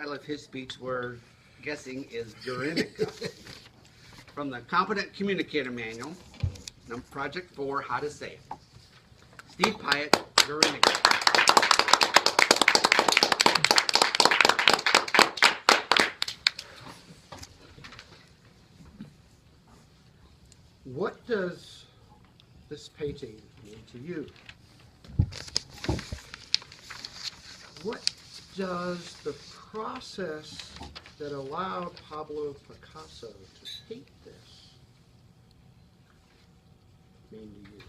title of his speech we're guessing is Guernica. From the Competent Communicator Manual, Project 4, How to Say It. Steve Piet, Guernica. What does this painting mean to you? What does the process that allowed Pablo Picasso to paint this mean to you?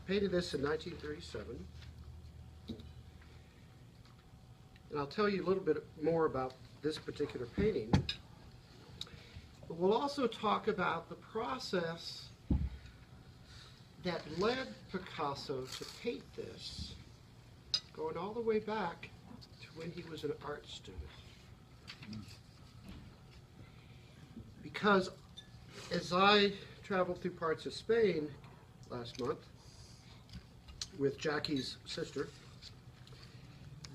Painted this in 1937. And I'll tell you a little bit more about this particular painting. But we'll also talk about the process that led Picasso to paint this, going all the way back to when he was an art student. Because as I traveled through parts of Spain last month with Jackie's sister,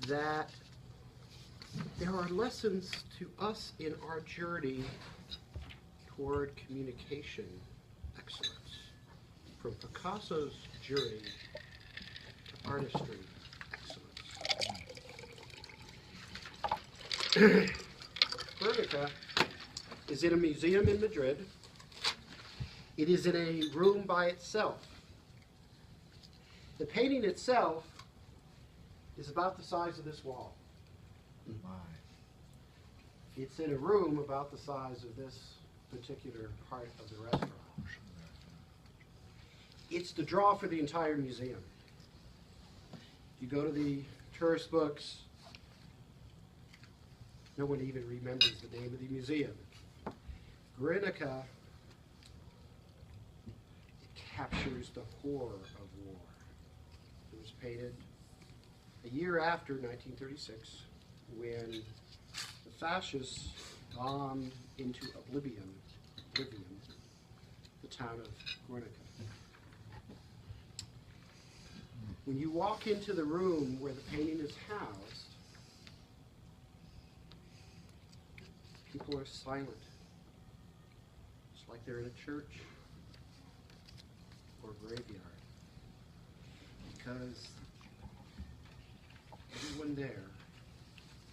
that there are lessons to us in our journey toward communication excellence. From Picasso's journey to artistry excellence. Guernica is in a museum in Madrid. It is in a room by itself. The painting itself is about the size of this wall. It's in a room about the size of this particular part of the restaurant. It's the draw for the entire museum. You go to the tourist books, no one even remembers the name of the museum. Guernica captures the horror of war. It was painted a year after 1936, when the fascists bombed into oblivion the town of Guernica. When you walk into the room where the painting is housed, people are silent. It's like they're in a church or graveyard. Because everyone there,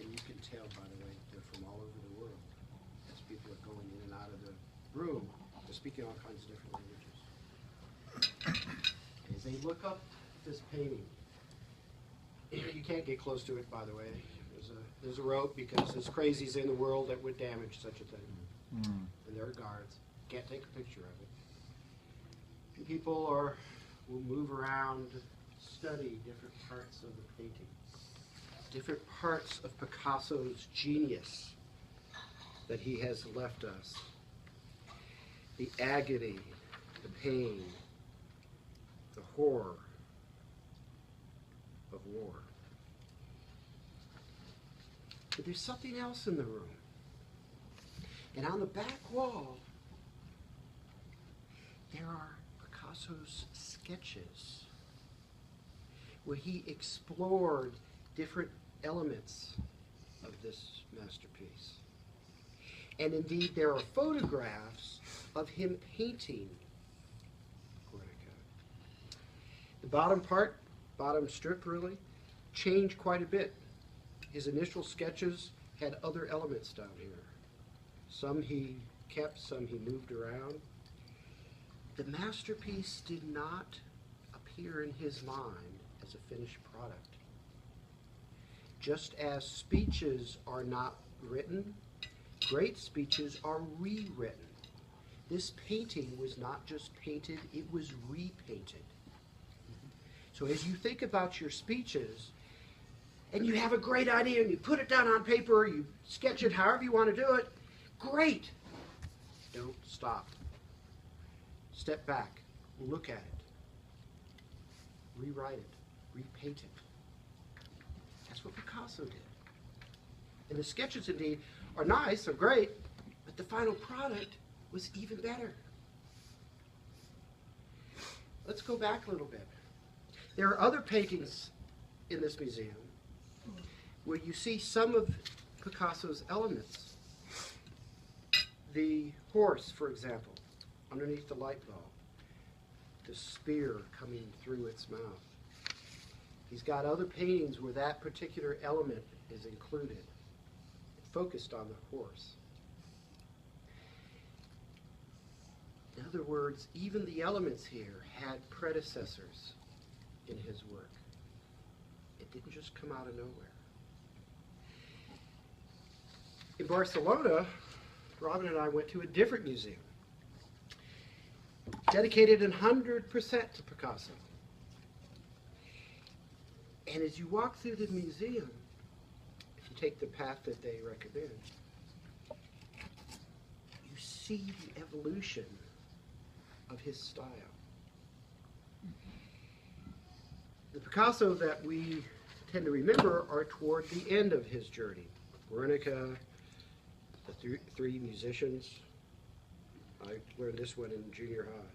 and you can tell, by the way, they're from all over the world. As people are going in and out of the room, they're speaking all kinds of different languages. As they look up at this painting, you can't get close to it, by the way. There's a rope, because there's crazies in the world that would damage such a thing. And there are guards. Can't take a picture of it. And people will move around, study different parts of the painting. Different parts of Picasso's genius that he has left us. The agony, the pain, the horror of war. But there's something else in the room. And on the back wall, there are Picasso's sketches, where he explored different elements of this masterpiece. And indeed, there are photographs of him painting Guernica. The bottom part, bottom strip really, changed quite a bit. His initial sketches had other elements down here. Some he kept, some he moved around. The masterpiece did not appear in his mind as a finished product. Just as speeches are not written, great speeches are rewritten. This painting was not just painted, it was repainted. So as you think about your speeches, and you have a great idea, and you put it down on paper, you sketch it however you want to do it, great. Don't stop. Step back, look at it, rewrite it, repaint it. That's what Picasso did. And the sketches, indeed, are nice, are great, but the final product was even better. Let's go back a little bit. There are other paintings in this museum where you see some of Picasso's elements. The horse, for example, underneath the light bulb, the spear coming through its mouth. He's got other paintings where that particular element is included, focused on the horse. In other words, even the elements here had predecessors in his work. It didn't just come out of nowhere. In Barcelona, Robin and I went to a different museum, dedicated 100% to Picasso. And as you walk through the museum, if you take the path that they recommend, you see the evolution of his style. The Picasso that we tend to remember are toward the end of his journey. Guernica, the three musicians. I learned this one in junior high.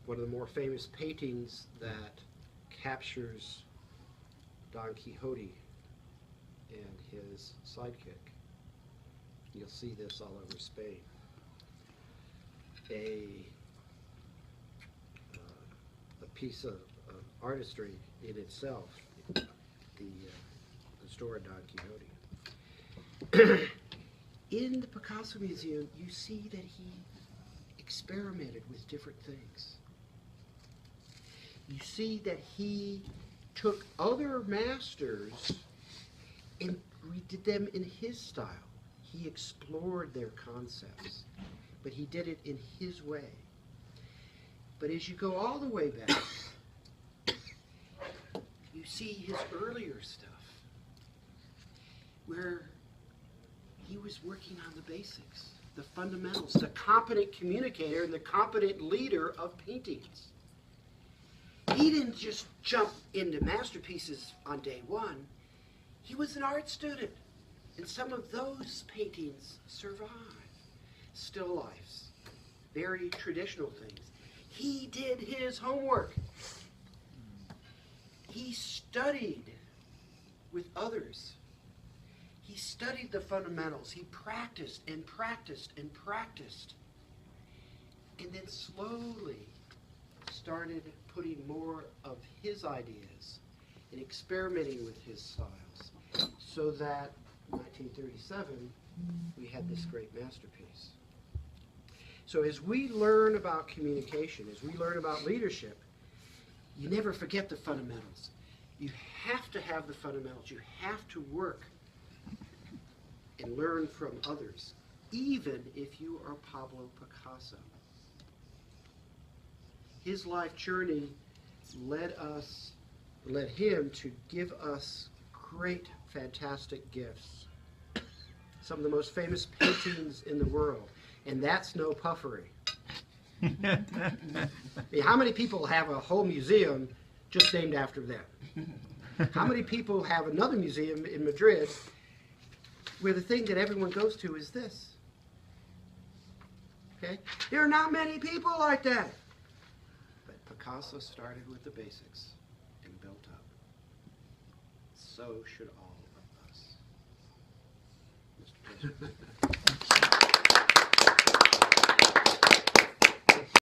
One of the more famous paintings that captures Don Quixote and his sidekick. You'll see this all over Spain. A piece of artistry in itself, the story of Don Quixote. In the Picasso Museum, you see that he experimented with different things. You see that he took other masters and redid them in his style. He explored their concepts, but he did it in his way. But as you go all the way back, you see his earlier stuff, where he was working on the basics, the fundamentals, the competent communicator and the competent leader of paintings. He didn't just jump into masterpieces on day one. He was an art student, and some of those paintings survive. Still lifes, very traditional things. He did his homework. He studied with others. He studied the fundamentals. He practiced and practiced and practiced. And then slowly started putting more of his ideas and experimenting with his styles. So that in 1937, we had this great masterpiece. So as we learn about communication, as we learn about leadership, you never forget the fundamentals. You have to have the fundamentals. You have to work and learn from others, even if you are Pablo Picasso. His life journey led him to give us great, fantastic gifts. Some of the most famous paintings in the world. And that's no puffery. I mean, how many people have a whole museum just named after them? How many people have another museum in Madrid where the thing that everyone goes to is this? Okay? There are not many people like that. But Picasso started with the basics and built up. So should all of us. Mr. President.